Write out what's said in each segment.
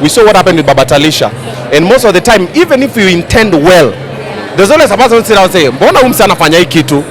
We saw what happened with Baba Talisha. And most of the time, even if you intend well, there's always a person who sit down and say, mbona umse anafanya hii kitu?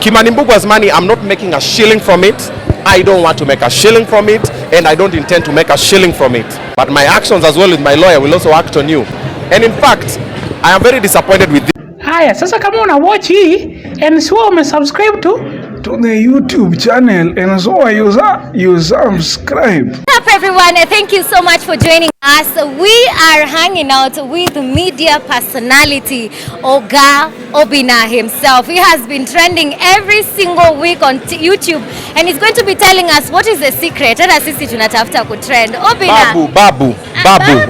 Kimani Bua's money, I'm not making a shilling from it. I don't want to make a shilling from it, and I don't intend to make a shilling from it. But my actions as well with my lawyer will also act on you. And in fact, I am very disappointed with this. Haya, sasa kama una watch hii and so umesubscribe to the YouTube channel and so you subscribe. What's up everyone, thank you so much for joining us. We are hanging out with media personality Oga Obinna himself. He has been trending every single week on YouTube and he's going to be telling us what is the secret. Hata sisi tunatafuta kutrend. Obinna. Babu.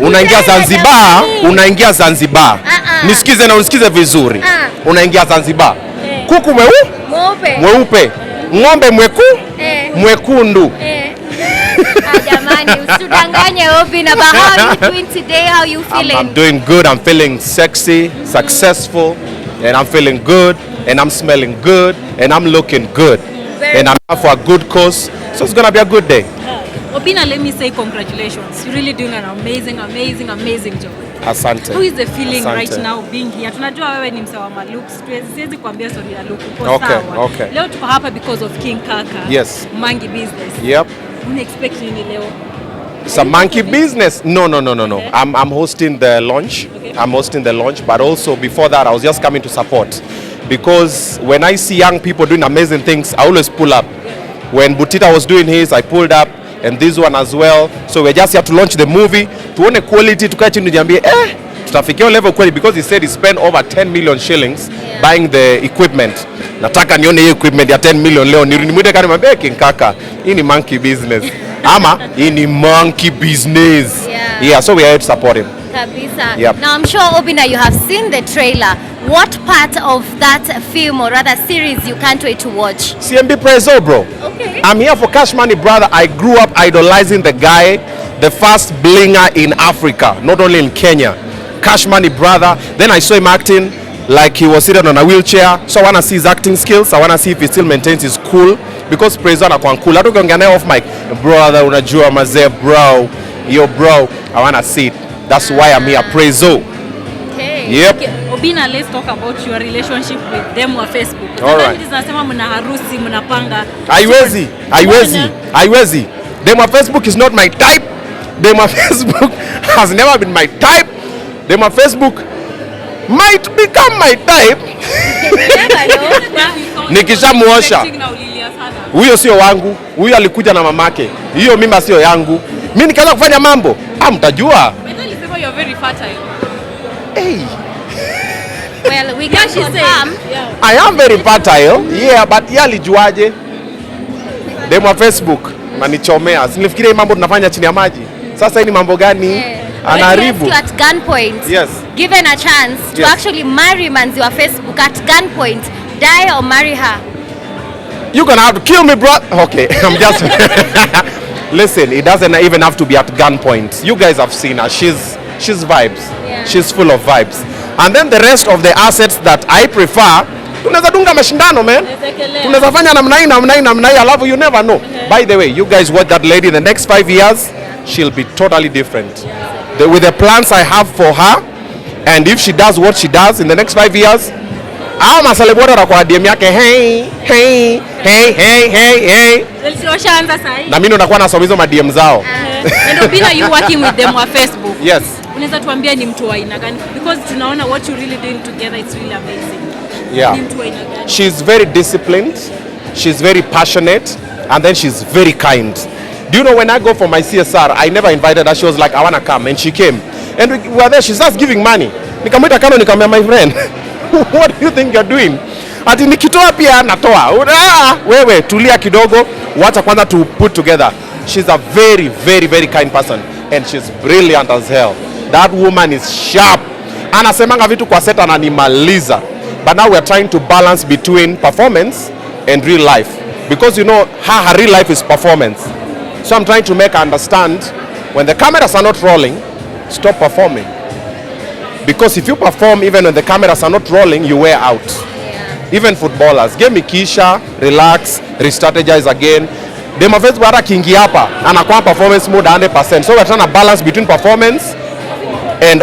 Unaingia Zanzibar, unaingia Zanzibar. Nisikize na unisikize vizuri. Unaingia Zanzibar. Kuku mweupe. Ng'ombe mwekundu. Jamani, usitudanganye Obinna. But how are you doing today? How are you feeling? I'm doing good. I'm feeling sexy, successful, and I'm feeling good, and I'm smelling good, and I'm looking good. And I'm out for a good cause, so it's gonna be a good day. Obinna, let me say congratulations. You're really doing an amazing job. Asante. How is the feeling Asante. right now being here? Tunajua wewe ni msawa looks. Siwezi kuambia story ya look. Sawa. Okay. Leo tuko hapa because of King Kaka. Yes. Monkey business. Yep. Unexpect nini leo? It's a monkey business. No. Okay. I'm hosting the launch. Okay. I'm hosting the launch, but also before that, I was just coming to support. Because when I see young people doing amazing things, I always pull up. When Butita was doing his, I pulled up, and this one as well. So we're just here to launch the movie. Tuone quality, tukae chini niambie, tutafikia level kweli, because he said he spent over 10 million shillings buying the equipment. Nataka nione hiyo equipment ya 10 million leo. Nimwite kani mwambie King Kaka, hii ni monkey business. Ama hii ni monkey business. Yeah, so we are here to support him. Kabisa. Yep. Now I'm sure Obinna, you have seen the trailer. What part of that film or rather series you can't wait to watch? CMB Prezo, bro. Okay. I'm here for Cash Money Brother. I grew up idolizing the guy, the first blinger in Africa, not only in Kenya. Cash Money Brother. Then I saw him acting like he was sitting on a wheelchair. So I want to see his acting skills. I want to see if he still maintains his cool. Because Prezo anakuwa cool. I don't get off mic. Brother, unajua mazee, bro. Yo, bro. I want to see it. That's why I'm here. Prezo. Okay. Yep. Okay. Obinna, let's talk about your relationship with them on Facebook. All right. Tunasema mna harusi, mnapanga. Haiwezi. Them on Facebook is not my type. Them on Facebook has never been my type. Them on Facebook might become my type. Nikishamuosha. Huyo sio wangu. Huyo alikuja na mamake. Hiyo mimba sio yangu. Mimi nikaanza kufanya mambo. Mtajua. You're very fertile. Hey. Well, we can confirm. I am very fertile. Yeah, but yeye alijuaje? Demo wa Facebook manichomea. Sinifikiria mambo tunafanya chini ya maji. Sasa hii ni mambo gani? Anaharibu. You at gunpoint. Yes. Given a chance to actually marry manzi wa Facebook at gunpoint, die or marry her. You're gonna have to kill me, bro. Okay, I'm just listen, it doesn't even have to be at gunpoint. You guys have seen her. She's vibes. Yeah. She's full of vibes. And then the rest of the assets that I prefer, tunaweza dunga mashindano, man. Tunaweza fanya namna hii, alafu you never know. By the way, you guys watch that lady in the next 5 years, she'll be totally different. With the plans I have for her, and if she does what she does in the next 5 years, hao maselebora na kwa DM yake hey. Na mimi nakuwa nasoma hizo DM zao. And Obinna, you working with them on Facebook. Yes. Unaweza tuambia ni mtu wa aina gani? Because tunaona what you really doing together, it's really amazing. Yeah. Ni mtu wa aina gani? She's very disciplined, she's very passionate, and then she's very kind. Do you know when I go for my CSR, I never invited her. She was like, I want to come, and she came. And we were there, she starts giving money. Nikamwita kando, nikamwambia, my friend, what do you think you're doing? Ati nikitoa pia natoa. Wewe tulia kidogo, wacha kwanza to put together. She's a very kind person, and she's brilliant as hell. That woman is sharp. Anasemanga vitu kwa set ananimaliza. But now we're trying to balance between performance and real life, because you know her real life is performance. So I'm trying to make her understand, when the cameras are not rolling, stop performing. Because if you perform even when the cameras are not rolling, you wear out. Even footballers, give me Kisha, relax, re-strategize again. Demo Facebook hata kiingia hapa anakuwa performance mode 100%. So we're trying to balance between performance and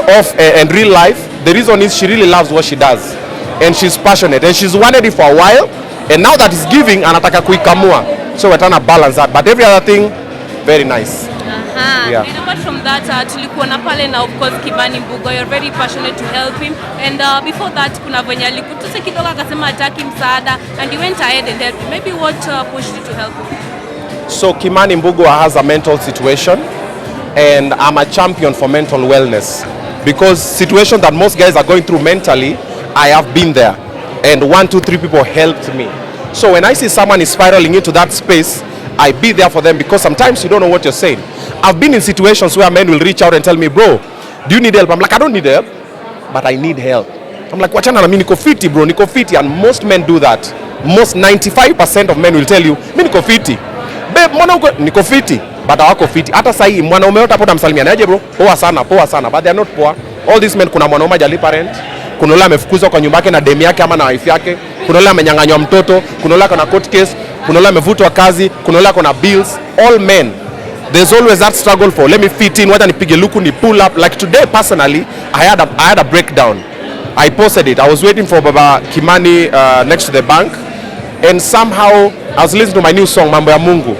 and real life. The reason is she really loves what she does and she's passionate and she's wanted it for a while, and now that is giving anataka kuikamua. So we're trying to balance that, but every other thing very nice. Yeah. And apart from that, tulikuwa na pale na of course Kimani Bua, you're very passionate to help him, and before that kuna venye alikutuse kidogo akasema hataki msaada and you went ahead and helped him. Maybe what pushed you to help him? So Kimani Bua has a mental situation, and I'm a champion for mental wellness, because situations that most guys are going through mentally, I have been there, and 1, 2, 3 people helped me. So when I see someone is spiraling into that space, I be there for them, because sometimes you don't know what you're saying. I've been in situations where men will reach out and tell me, bro, do you need help? I'm like, I don't need help, but I need help. I'm like, wachana na mimi niko fiti bro, niko fiti. And most men do that. Most 95% of men will tell you, mimi niko fiti. Babe, mbona uko niko fiti? But hawako fiti. Hata sasa hii mwanaume yote hapo tamsalimia, aje bro? Poa sana, but they are not poor. All these men, kuna mwanaume hajalipa rent, kuna yule amefukuzwa kwa nyumba yake na demu yake ama na wife yake, kuna yule amenyang'anywa mtoto, kuna yule ana court case, kuna yule amevutwa kazi, kuna yule ana bills. All men, there's always that struggle for let me fit in, whether nipige luku ni pull up. Like today personally, I had a breakdown. I posted it. I was waiting for Baba Kimani next to the bank, and somehow I was listening to my new song Mambo ya Mungu,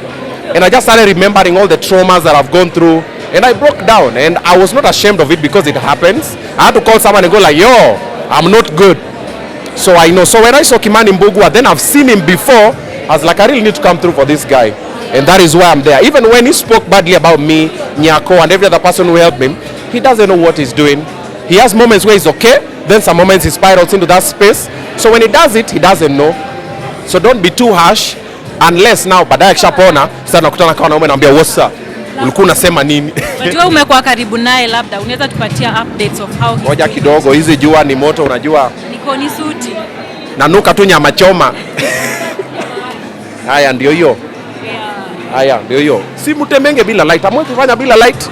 and I just started remembering all the traumas that I've gone through, and I broke down, and I was not ashamed of it because it happens. I had to call someone and go like, yo, I'm not good. So I know. So when I saw Kimani Bua, then I've seen him before, I was like, I really need to come through for this guy. And that is why I'm there. Even when he spoke badly about me, Nyako, and every other person who helped him, he doesn't know what he's doing. He has moments where he's okay, then some moments he spirals into that space. So when he does it, he doesn't know. So don't be too harsh, unless now baadaye akishapona sasa nakutana kwa wanaume naambia what's ulikuwa unasema nini? Unajua umekuwa karibu naye, labda unaweza tupatia updates of how ngoja kidogo, hizi jua ni moto, unajua niko ni suti nanuka tu nyama choma. Haya ndio hiyo. Haya ndio hiyo. Si mtemenge bila light, amwezi kufanya bila light.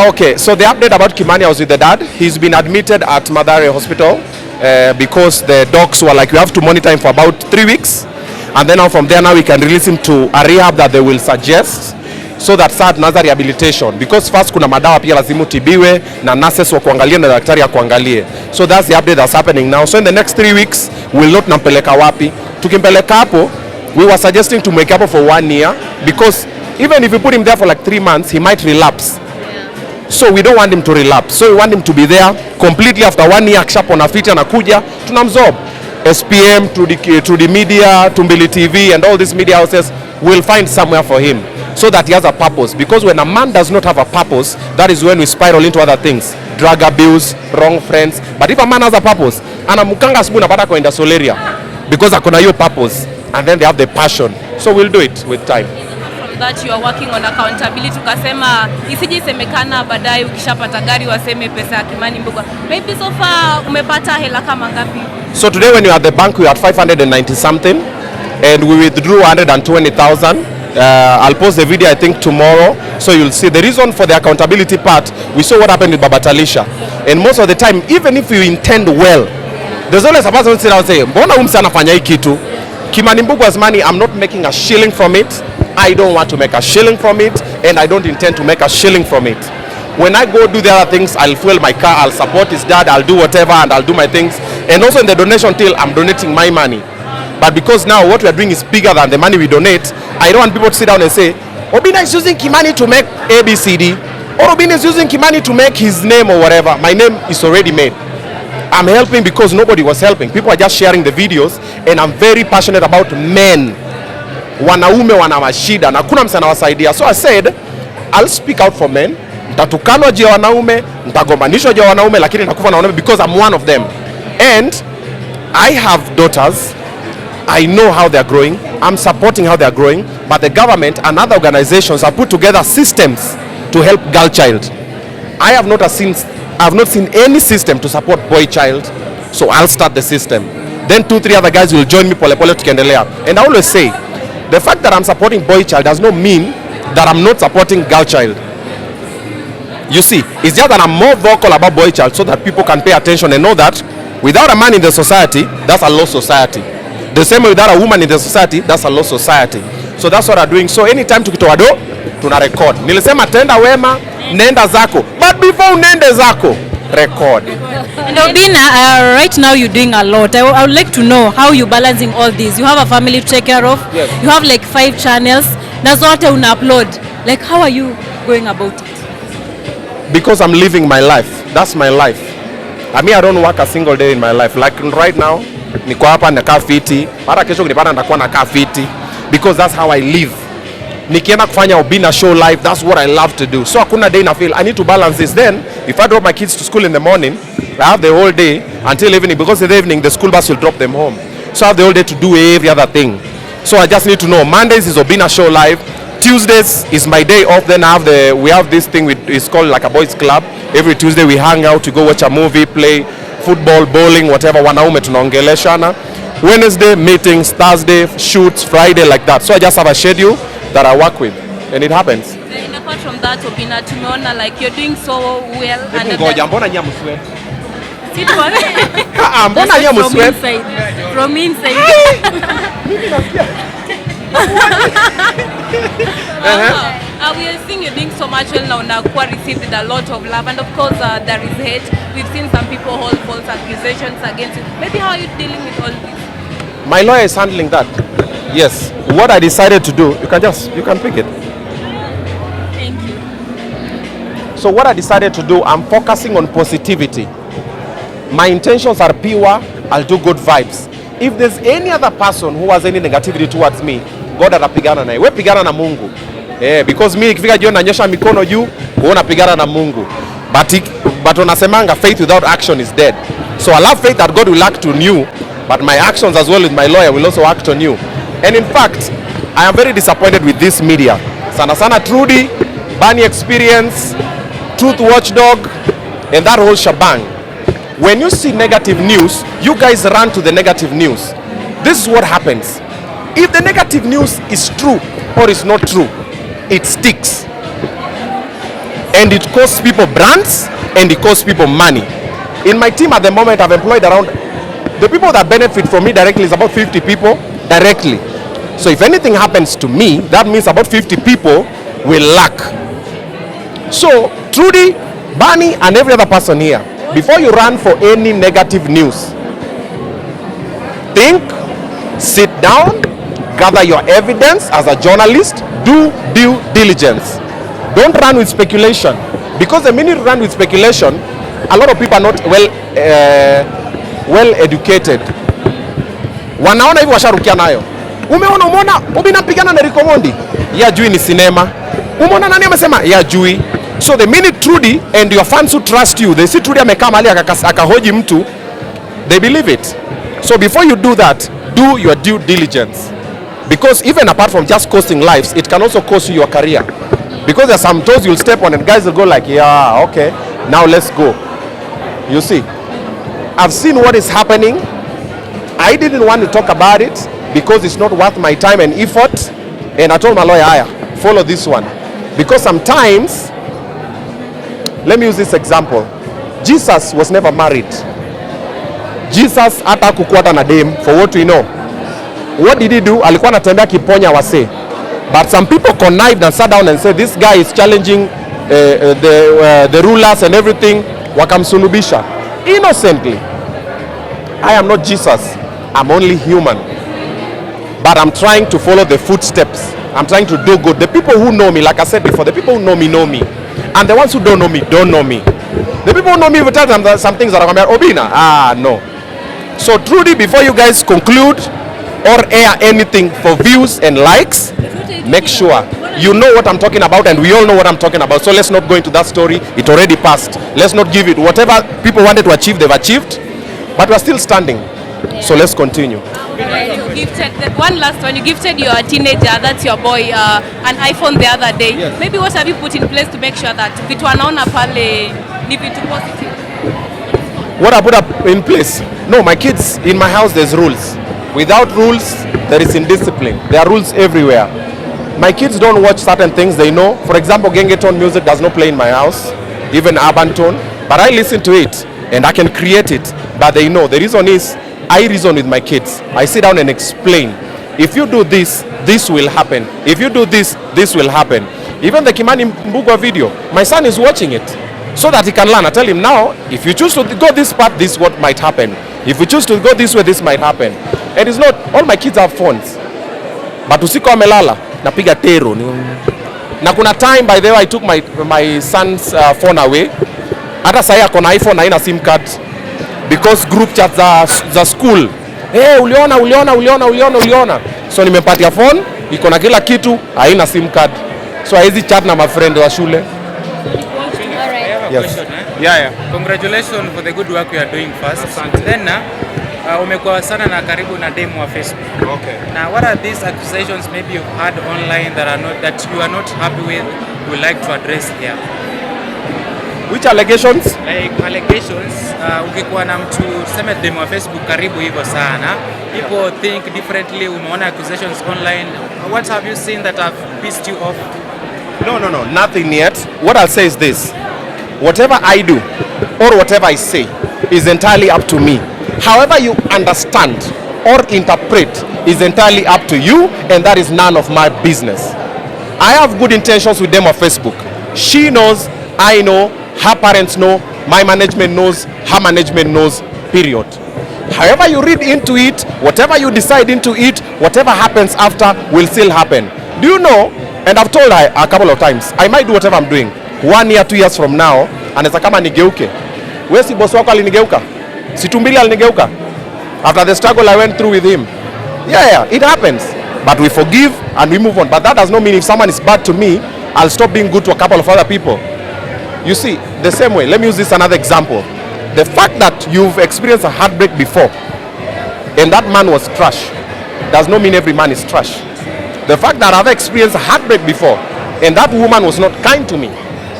Okay, so the update about Kimani, I was with the dad. He's been admitted at Mathare Hospital because the docs were like, we have to monitor him for about 3 weeks, and then from there now we can release him to a rehab that they will suggest, so that start another rehabilitation, because first kuna madawa pia lazima utibiwe na nurses wa kuangalia na daktari ya kuangalie. So that's the update that's happening now. So in the next 3 weeks we'll not nampeleka wapi. Tukimpeleka hapo, we were suggesting to make up for 1 year, because even if we put him there for like 3 months, he might relapse. So we don't want him to relapse. So we want him to be there completely after 1 year. Akishapona fiti anakuja, tunamzob. SPM, to the media, Tumbili TV and all these media houses will find somewhere for him, so that he has a purpose. Because when a man does not have a purpose, that is when we spiral into other things. Drug abuse, wrong friends. But if a man has a purpose, anamukanga asubuhi napata kwenda Soleria, because akona hiyo purpose, and then they have the passion. So we'll do it with time. That you are working on accountability, tukasema isije isemekana baadaye ukishapata gari waseme pesa ya Kimani Bua. Maybe so far umepata hela kama ngapi? So today when we were at the bank we had 590 something, and we withdrew 120,000. I'll post the video I think tomorrow, so you'll see the reason for the accountability part. We saw what happened with Baba Talisha, and most of the time even if you intend well, there's always a person who sit down and say mbona huyu msana anafanya hii kitu. Kimani Bua's money, I'm not making a shilling from it. I don't want to make a shilling from it, and I don't intend to make a shilling from it. When I go do the other things, I'll fuel my car, I'll support his dad, I'll do whatever, and I'll do my things. And also in the donation till, I'm donating my money. But because now what we are doing is bigger than the money we donate, I don't want people to sit down and say, Obinna is using Kimani to make ABCD, or Obinna is using Kimani to make his name or whatever. My name is already made. I'm helping because nobody was helping. People are just sharing the videos, and I'm very passionate about men. Wanaume wana mashida na kuna msana wasaidia. So I said I'll speak out for men. Nitatukanwa juu ya wanaume, nitagombanishwa juu ya wanaume, lakini nitakufa na wanaume because I'm one of them. And I have daughters. I know how they are growing. I'm supporting how they are growing. But the government and other organizations have put together systems to help girl child. I have not seen any system to support boy child. So I'll start the system. Then 2-3 other guys will join me pole pole tukiendelea. And I always say, the fact that I'm supporting boy child does not mean that I'm not supporting girl child. You see, it's just that I'm more vocal about boy child so that people can pay attention and know that without a man in the society, that's a lost society. The same way without a woman in the society, that's a lost society. So that's what I'm doing. So anytime tukitoa do, tuna record. Nilisema tenda wema, nenda zako. But before unende zako, record. And Obinna, right now you're doing a lot. I would like to know how you're balancing all this. You have a family to take care of. Yes. You have like 5 channels. Na zote una upload. Like how are you going about it? Because I'm living my life. That's my life. I mean, I don't work a single day in my life. Like right now, niko hapa nakaa fiti. Mara kesho kunipata nitakuwa nakaa fiti. Because that's how I live. Nikienda kufanya Obinna show live, that's what I love to do. So hakuna day na feel I need to balance this. Then if I drop my kids to school in the morning, I have the whole day until evening, because in the evening the school bus will drop them home. So I have the whole day to do every other thing. So I just need to know Mondays is Obinna show live, Tuesdays is my day off. Then we have this thing it's called like a boys club. Every Tuesday we hang out to go watch a movie, play football, bowling, whatever. Wanaume tunaongeleshana. Wednesday meetings, Thursday shoots, Friday like that. So I just have a schedule that I work with and it happens. And apart from that, Obinna, tumeona like you're doing so well. Ngoja, mbona nyinyi mswe? Mbona nyinyi mswe? From inside. We are seeing you doing so much well now. Nakua received with a lot of love, and of course there is hate. We've seen some people hold false accusations against you. Maybe how are you dealing with all this? My lawyer is handling that. Yes. What I decided to do, you can pick it. Thank you. So what I decided to do, I'm focusing on positivity. My intentions are pure. I'll do good vibes. If there's any other person who has any negativity towards me, God atapigana naye. Wewe pigana na Mungu. Because me ikifika jioni nanyosha mikono juu, wewe unapigana na Mungu. But unasemanga faith without action is dead. So I have faith that God will act on you, but my actions as well with my lawyer will also act on you. And in fact, I am very disappointed with this media. Sana Sana Trudy, Bunny Experience, Truth Watchdog, and that whole shebang. When you see negative news, you guys run to the negative news. This is what happens. If the negative news is true or is not true, it sticks. And it costs people brands and it costs people money. In my team at the moment, I've employed around, the people that benefit from me directly is about 50 people directly. So if anything happens to me, that means about 50 people will lack. So Trudy, Bunny, and every other person here, before you run for any negative news, think, sit down, gather your evidence as a journalist, do due diligence. Don't run with speculation, because the minute you run with speculation, a lot of people are not well educated. Wanaona hivi washarukia nayo. Umeona Obinna pigana na Rico Mondi? Ya jui ni cinema. Umeona nani amesema? Ya jui. So the minute Trudy and your fans who trust you, they see Trudy amekaa mahali akahoji mtu, they believe it. So before you do that, do your due diligence. Because even apart from just costing lives, it can also cost you your career. Because there's some toes you'll step on and guys will go like, yeah, okay, now let's go. You see, I've seen what is happening. I didn't want to talk about it because it's not worth my time and effort. And I told my lawyer, Aya, follow this one. Because sometimes, let me use this example. Jesus was never married. Jesus hata kukuata na dem, for what we know. What did he do? Alikuwa anatembea kiponya wase. But some people connived and sat down and said, this guy is challenging the rulers and everything. Wakamsulubisha innocently. I am not Jesus. I'm only human. But I'm trying to follow the footsteps. I'm trying to do good. The people who know me, like I said before, the people who know me. And the ones who don't know me, don't know me. The people who know me will tell them some things that are going to be Obinna. No. So Trudy, before you guys conclude or air anything for views and likes, make sure you know what I'm talking about, and we all know what I'm talking about. So let's not go into that story. It already passed. Let's not give it. Whatever people wanted to achieve, they've achieved. But we're still standing. So let's continue. You gifted one last one. You gifted your teenager, that's your boy, an iPhone the other day. Yes. Maybe what have you put in place to make sure that vitu anaona pale ni vitu positive? What I put up in place? No, my kids, in my house there's rules. Without rules, there is indiscipline. There are rules everywhere. My kids don't watch certain things they know. For example, Gengeton music does not play in my house, even urban tone. But I listen to it and I can create it. But they know. The reason is I reason with my kids. I sit down and explain. If you do this, this will happen. If you do this, this will happen. Even the Kimani Bua video, my son is watching it so that he can learn. I tell him now, if you choose to go this path, this is what might happen. If you choose to go this way, this might happen. And it's not, all my kids have phones. But usiku amelala, napiga tero. Na kuna time, by the way, I took my son's phone away. Hata sahi ako na iPhone haina SIM card. Because group chats za school. Hey, uliona. So nimepatia phone, iko na kila kitu, haina SIM card. So haizi chat na mafriend wa shule. Yes. Yeah. Congratulations for the good work you are doing first. Then umekuwa sana na karibu na demo wa Facebook. Okay. Now what are these accusations maybe you've had online that you are not happy with, you would like to address here? Which allegations? Like allegations, ukikuwa na mtu sema demo wa Facebook karibu hivyo sana, people think differently, umeona accusations online. What have you seen that have pissed you off? No, nothing yet. What I'll say is this. Whatever I do or whatever I say is entirely up to me. However you understand or interpret is entirely up to you, and that is none of my business. I have good intentions with them on Facebook. She knows, I know, her parents know, my management knows, her management knows, period. However you read into it, whatever you decide into it, whatever happens after will still happen. Do you know, and I've told her a couple of times, I might do whatever I'm doing 1 year, 2 years from now, anaweza kama nigeuke. Wewe si boss wako alinigeuka? Si Tumbili alinigeuka? After the struggle I went through with him. Yeah, it happens. But we forgive and we move on. But that does not mean if someone is bad to me, I'll stop being good to a couple of other people. You see, the same way, let me use this another example. The fact that you've experienced a heartbreak before and that man was trash does not mean every man is trash. The fact that I've experienced a heartbreak before and that woman was not kind to me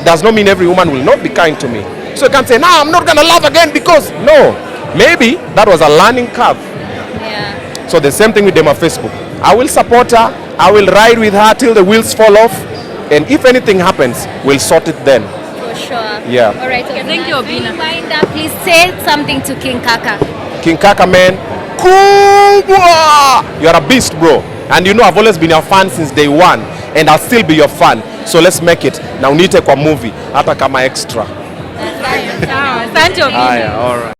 does not mean every woman will not be kind to me. So you can't say, no, I'm not going to love again because, no. Maybe that was a learning curve. Yeah. So the same thing with them on Facebook. I will support her. I will ride with her till the wheels fall off. And if anything happens, we'll sort it then. For sure. Yeah. All right. Okay, thank you, Obinna. Please say something to King Kaka. King Kaka, man. Kubwa! You're a beast, bro. And you know I've always been your fan since day one. And I'll still be your fan. So let's make it. Now unite kwa movie. Hata kama extra. Asante Obinna. All right.